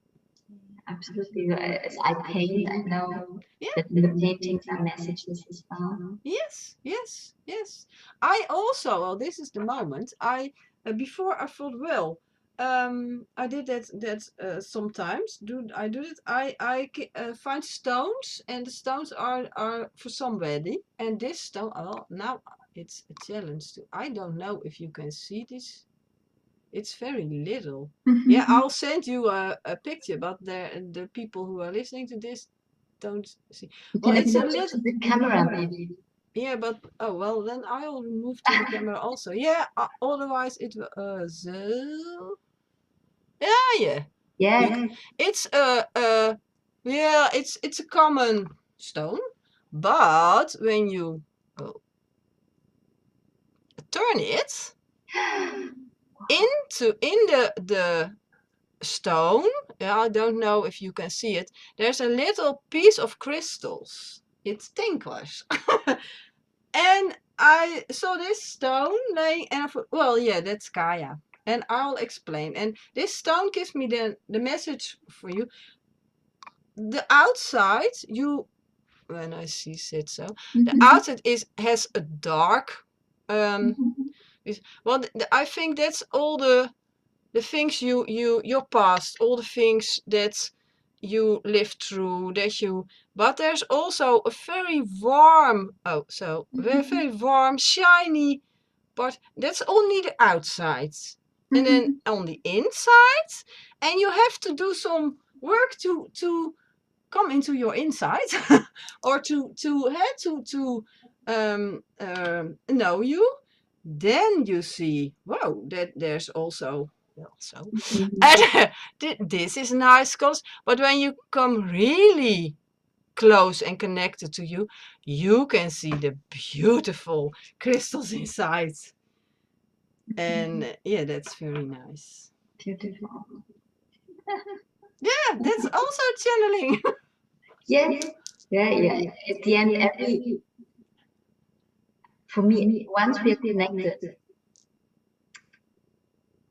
[SPEAKER 1] Absolutely. As I paint, I know
[SPEAKER 2] Yeah.
[SPEAKER 1] that in the paintings are messages as well.
[SPEAKER 2] Yes, yes, yes. I also, well, this is the moment. Before I thought, well, I did that sometimes. I do it? I find stones, and the stones are for somebody. And this stone, well, now it's a challenge too. I don't know if you can see this. It's very little. Yeah, I'll send you a picture, but the people who are listening to this don't see.
[SPEAKER 1] You
[SPEAKER 2] Well,
[SPEAKER 1] can
[SPEAKER 2] it's a
[SPEAKER 1] attach it
[SPEAKER 2] little.
[SPEAKER 1] to the camera, maybe.
[SPEAKER 2] Yeah, but oh well, then I'll move to the camera also. Yeah, otherwise it will. So yeah, yeah.
[SPEAKER 1] Yeah.
[SPEAKER 2] It's yeah, it's a common stone, but when you turn it in the stone, yeah, I don't know if you can see it. There's a little piece of crystals. It tinkles. And I saw this stone laying, and I thought, well, yeah, that's Kaya. And I'll explain. And this stone gives me the message for you. The outside, when I see it so, the outside has a dark, well, I think that's all the things your past, all the things that you lived through, but there's also a very warm, very warm, shiny part. That's only the outside. And then on the inside, and you have to do some work to come into your inside, or know you. Then you see, whoa, that there's also, well, so, and this is nice colors. But when you come really close and connected to you, you can see the beautiful crystals inside. And yeah, that's very nice.
[SPEAKER 1] Beautiful.
[SPEAKER 2] Yeah, that's also channeling.
[SPEAKER 1] Yes. Yeah. At the end, for me, once we are connected,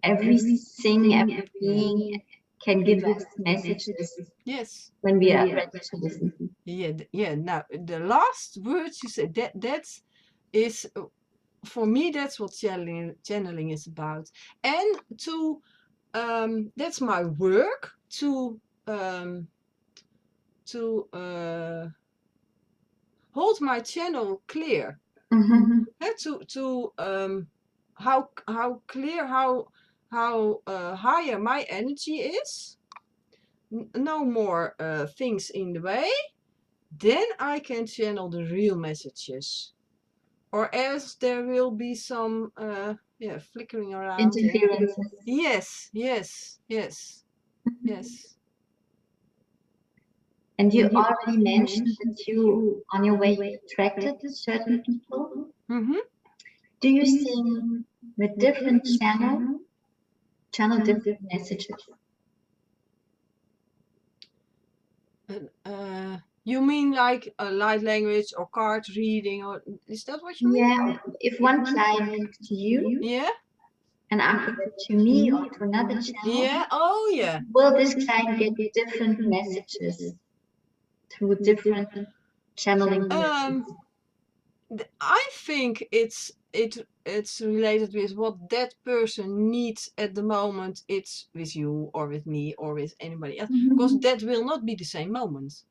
[SPEAKER 1] everything, every being can give us messages.
[SPEAKER 2] Yes.
[SPEAKER 1] When we are ready to listen.
[SPEAKER 2] Yeah. Now the last words you said, that is, for me, that's what channeling is about. And that's my work to hold my channel clear. How clear, how higher my energy is. No more things in the way. Then I can channel the real messages. Or else there will be some flickering around.
[SPEAKER 1] Interferences.
[SPEAKER 2] Yes.
[SPEAKER 1] And you already mentioned that you, on your way, attracted certain people. Do you sing with different channel different messages?
[SPEAKER 2] You mean like a light language or card reading, or is that what you mean?
[SPEAKER 1] Yeah, if one client comes to you,
[SPEAKER 2] yeah,
[SPEAKER 1] and after that to me or to another channel,
[SPEAKER 2] yeah, oh yeah,
[SPEAKER 1] will this client get different messages through different channeling?
[SPEAKER 2] I think it's it's related with what that person needs at the moment it's with you or with me or with anybody else, because that will not be the same moment.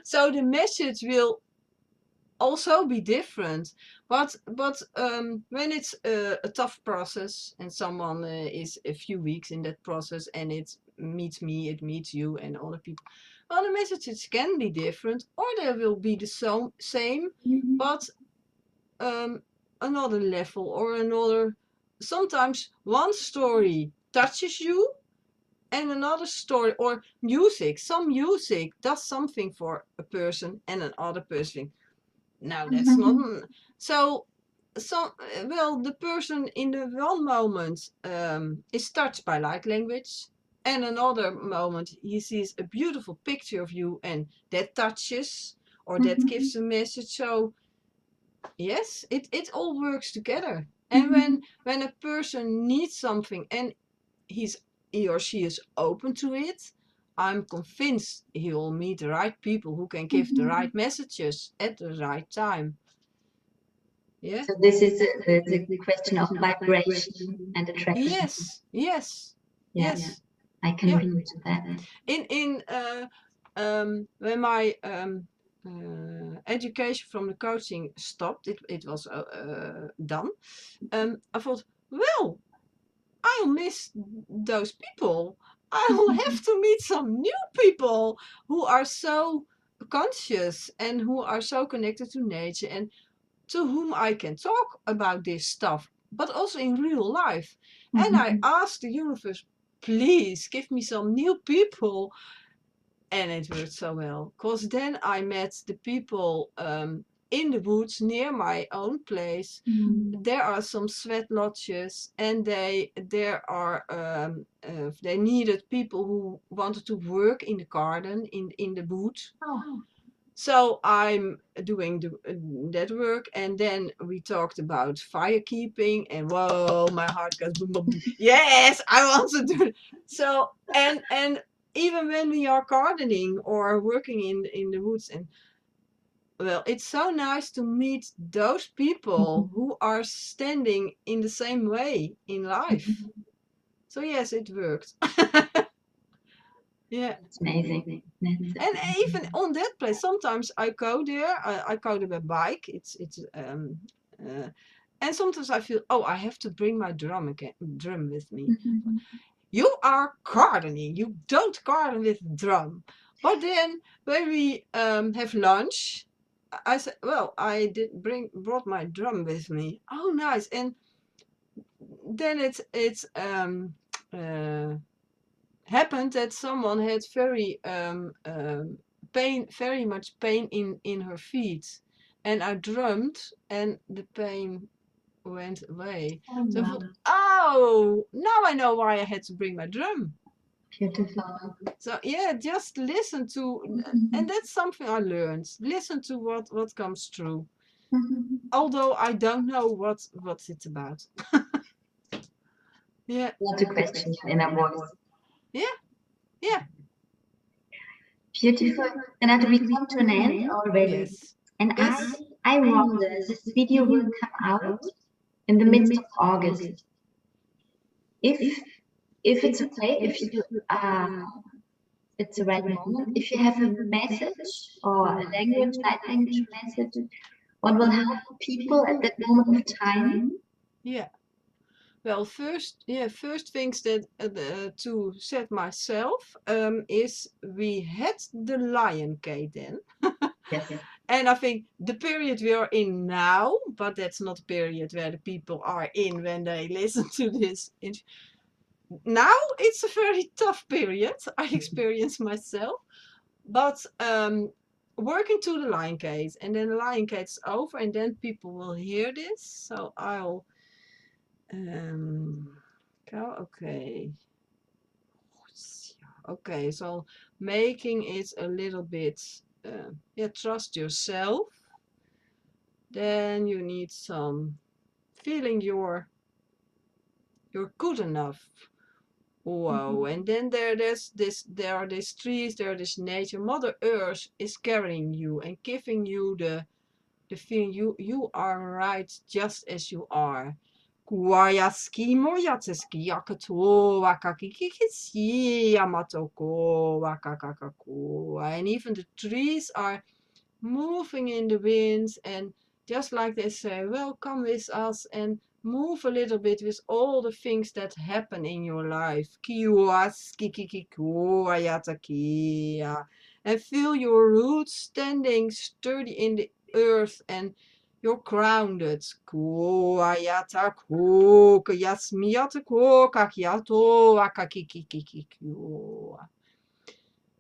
[SPEAKER 2] So the message will also be different, but when it's a tough process and someone is a few weeks in that process and it meets me, it meets you and other people, well, the messages can be different or they will be the same, but another level or another. Sometimes one story touches you and another story, or music, some music does something for a person and another person. No, that's not. So, well, the person in the one moment is touched by light language, and another moment he sees a beautiful picture of you, and that touches or that gives a message. So, yes, it all works together. And when a person needs something and he or she is open to it, I'm convinced he will meet the right people who can give the right messages at the right time. Yeah.
[SPEAKER 1] So this is the question of vibration and attraction.
[SPEAKER 2] Yes. Yes.
[SPEAKER 1] Yeah,
[SPEAKER 2] Yes.
[SPEAKER 1] I can relate to that.
[SPEAKER 2] When my education from the coaching stopped, it was done. I thought, well, I'll miss those people. I'll have to meet some new people who are so conscious and who are so connected to nature and to whom I can talk about this stuff, but also in real life. And I asked the universe, please give me some new people. And it worked so well, because then I met the people in the woods near my own place. There are some sweat lodges, and they needed people who wanted to work in the garden in the woods. So I'm doing that work, and then we talked about fire keeping, and whoa, my heart goes boom, boom, boom. Yes, I want to do it. So and even when we are gardening or working in the woods, and well, it's so nice to meet those people who are standing in the same way in life. So yes, it worked. Yeah.
[SPEAKER 1] It's amazing.
[SPEAKER 2] And even on that place, sometimes I go there. I go there by bike. And sometimes I feel, oh, I have to bring my drum with me. You are gardening. You don't garden with drum. But then when we have lunch, I said, well, I brought my drum with me. Oh, nice. And then it's happened that someone had very much pain in her feet, and I drummed, and the pain went away. So I thought, oh, now I know why I had to bring my drum.
[SPEAKER 1] Beautiful.
[SPEAKER 2] So yeah, just listen to, and that's something I learned. Listen to what comes through, although I don't know what's it about. Yeah.
[SPEAKER 1] Not to question your inner voice.
[SPEAKER 2] Yeah. Yeah.
[SPEAKER 1] Beautiful. Renate, we come to an end already.
[SPEAKER 2] Yes.
[SPEAKER 1] And
[SPEAKER 2] Yes.
[SPEAKER 1] I wonder, this video will come out in the midst of August. If it's okay, if you it's the right moment, if you have a message or a light language message, what will help people at that moment of time?
[SPEAKER 2] Yeah. Well, first things that to set myself is we had the Lion Gate then.
[SPEAKER 1] Yes.
[SPEAKER 2] And I think the period we are in now, but that's not a period where the people are in when they listen to this. Now it's a very tough period. I experience myself, but working to the Lion Gate, and then the Lion Gate's over, and then people will hear this. So I'll go. Okay, so making it a little bit, trust yourself. Then you need some feeling you're good enough. Whoa, and then there are these trees, there is nature. Mother Earth is carrying you and giving you the the feeling you are right just as you are. Kuayaski moyatsuski yakato wakakikikisi yamatoko wakakakaku. And even the trees are moving in the winds, and just like they say, well, come with us and move a little bit with all the things that happen in your life. And feel your roots standing sturdy in the earth, and you're grounded.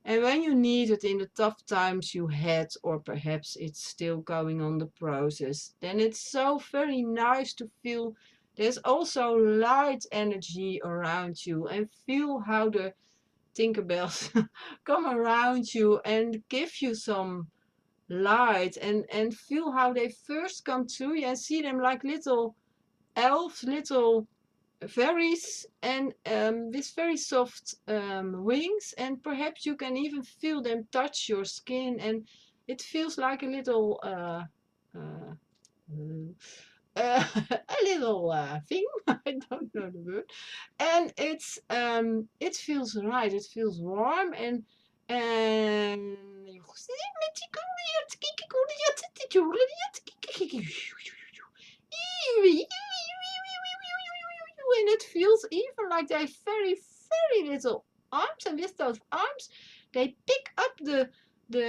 [SPEAKER 2] And when you need it in the tough times you had, or perhaps it's still going on the process, then it's so very nice to feel there's also light energy around you, and feel how the Tinkerbells come around you and give you some light, and feel how they first come to you, and see them like little elves, little fairies, and with very soft wings, and perhaps you can even feel them touch your skin, and it feels like a little uh, a little thing. I don't know the word, and it feels right. It feels warm, and and it feels even like they have very, very little arms, and with those arms they pick up the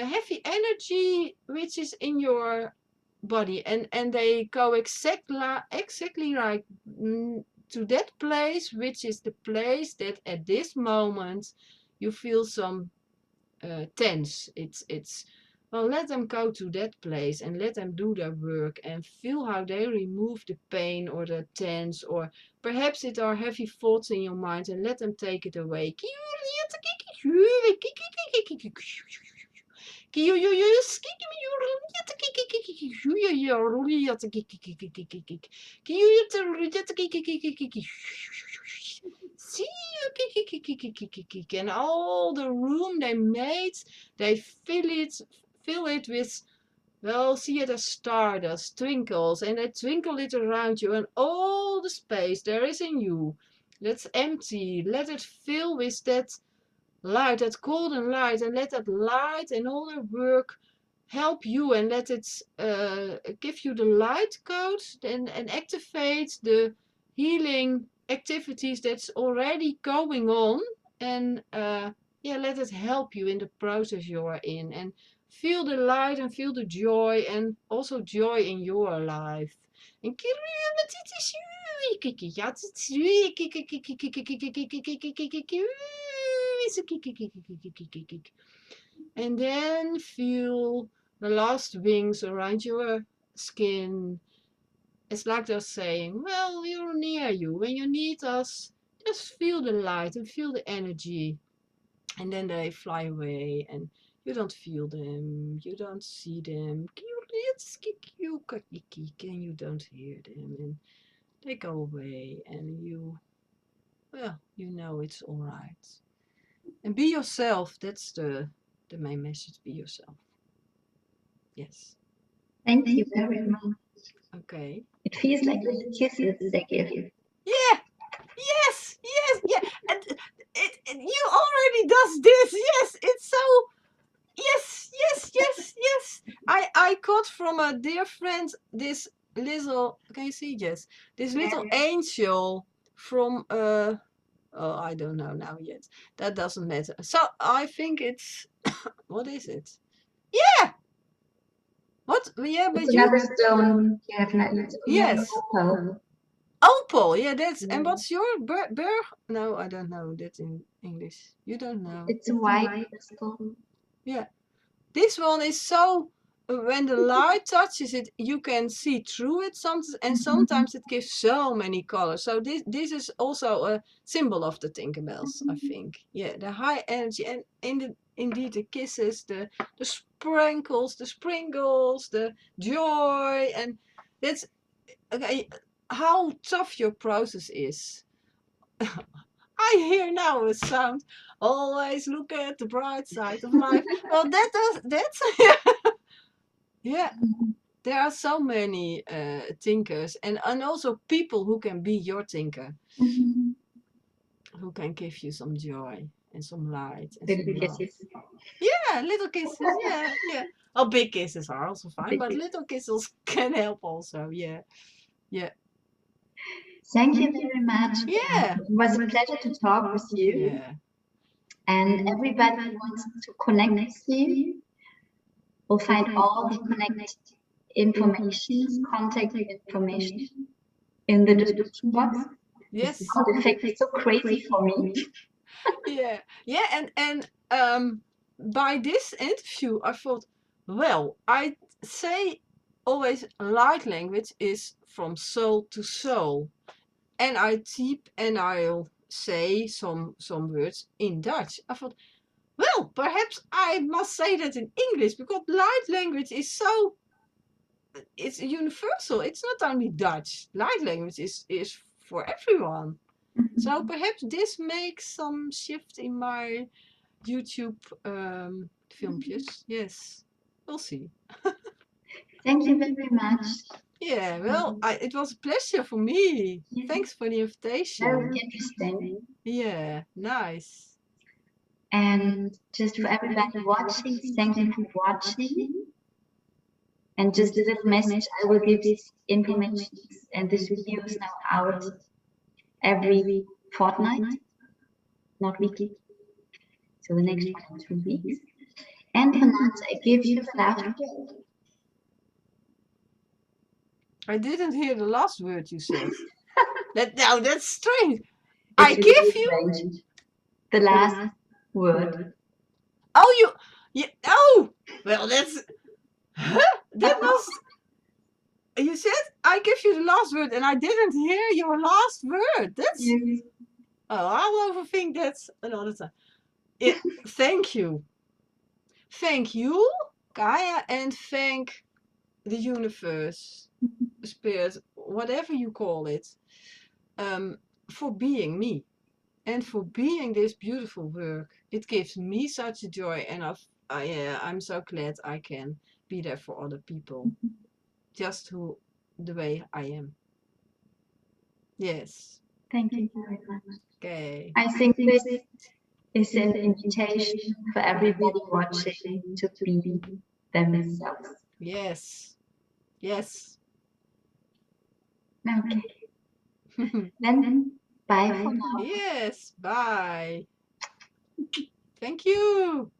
[SPEAKER 2] heavy energy which is in your body, and they go exactly like to that place, which is the place that at this moment you feel some tense. It's well, let them go to that place and let them do their work, and feel how they remove the pain or the tense, or perhaps it are heavy thoughts in your mind, and let them take it away. And all the room they made, they fill it with, well, see it as stardust, twinkles, and they twinkle it around you, and all the space there is in you that's empty, let it fill with that light, that golden light, and let that light and all the work help you, and let it give you the light code, and activate the healing activities that's already going on, and yeah, let it help you in the process you are in, and feel the light and feel the joy, and also joy in your life. And and then feel the last wings around your skin. It's like they're saying, well, we're near you. When you need us, just feel the light and feel the energy. And then they fly away, and you don't feel them, you don't see them. And you don't hear them. And they go away, and well, you know it's all right. And be yourself. That's the main message. Be yourself. Yes.
[SPEAKER 1] Thank you very much.
[SPEAKER 2] Okay.
[SPEAKER 1] It feels like little kisses they give.
[SPEAKER 2] Yeah. Yes. Yes. Yeah. And you already does this. Yes. It's so. Yes. Yes. Yes. Yes. I got from a dear friend this little. Can you see? Yes. This little angel from Oh, I don't know now yet. That doesn't matter. So I think it's. What is it? Yeah. What? Yeah, but
[SPEAKER 1] It's
[SPEAKER 2] you.
[SPEAKER 1] another stone. You have it's
[SPEAKER 2] Yes.
[SPEAKER 1] opal.
[SPEAKER 2] Opal. Yeah, that's. And what's your No, I don't know that in English. You don't know.
[SPEAKER 1] It's a white crystal.
[SPEAKER 2] Yeah. This one is so. When the light touches it, you can see through it sometimes, and sometimes it gives so many colors. So this is also a symbol of the Tinkerbells, I think. Yeah, the high energy, and indeed the kisses, the sprinkles, the joy, and that's okay. How tough your process is. I hear now a sound. Always look at the bright side of life. Well, that's yeah. there are so many thinkers and also people who can be your thinker, who can give you some joy and some light and
[SPEAKER 1] Little
[SPEAKER 2] some love.
[SPEAKER 1] kisses.
[SPEAKER 2] Yeah, little kisses. Yeah, yeah. Oh, big kisses are also fine,
[SPEAKER 1] Big
[SPEAKER 2] but
[SPEAKER 1] kisses.
[SPEAKER 2] little kisses can help also. Yeah, yeah,
[SPEAKER 1] Thank you very much.
[SPEAKER 2] yeah,
[SPEAKER 1] It was a pleasure to talk with you.
[SPEAKER 2] yeah.
[SPEAKER 1] And everybody who wants to connect with you will find all the connect information, contact information in the description box.
[SPEAKER 2] Yes.
[SPEAKER 1] The sound effect is so crazy for me.
[SPEAKER 2] Yeah, yeah, and by this interview, I thought, well, I say always light language is from soul to soul, and I type and I'll say some words in Dutch. I thought, well, perhaps I must say that in English because light language is so, it's universal. It's not only Dutch. Light language is for everyone. So perhaps this makes some shift in my YouTube filmpjes. Yes, we'll see.
[SPEAKER 1] Thank you very much.
[SPEAKER 2] Yeah, well, it was a pleasure for me.
[SPEAKER 1] Yeah.
[SPEAKER 2] Thanks for the invitation.
[SPEAKER 1] Very interesting.
[SPEAKER 2] Yeah, nice.
[SPEAKER 1] And just for everybody watching, thank you for watching. And just a little message, I will give this information and this video is now out every fortnight, not weekly. So the next one in 2 weeks. And Renate, I give you the last word.
[SPEAKER 2] I didn't hear the last word you said. That's strange.
[SPEAKER 1] It's
[SPEAKER 2] I
[SPEAKER 1] really
[SPEAKER 2] give you.
[SPEAKER 1] strange. The last word.
[SPEAKER 2] Oh, you. Oh, well, that's. Huh? That was. You said I give you the last word, and I didn't hear your last word. That's.
[SPEAKER 1] Yes.
[SPEAKER 2] Oh, I'll overthink that another time. Yeah, thank you. Thank you, Gaia, and thank the universe, spirit, whatever you call it, for being me and for being this beautiful work. It gives me such a joy, and I'm so glad I can be there for other people, just the way I am. Yes.
[SPEAKER 1] Thank you very much.
[SPEAKER 2] Okay.
[SPEAKER 1] I think this is an invitation for everybody watching to be themselves.
[SPEAKER 2] Yes. Yes.
[SPEAKER 1] Okay. Then bye for now.
[SPEAKER 2] Yes. Bye. Thank you.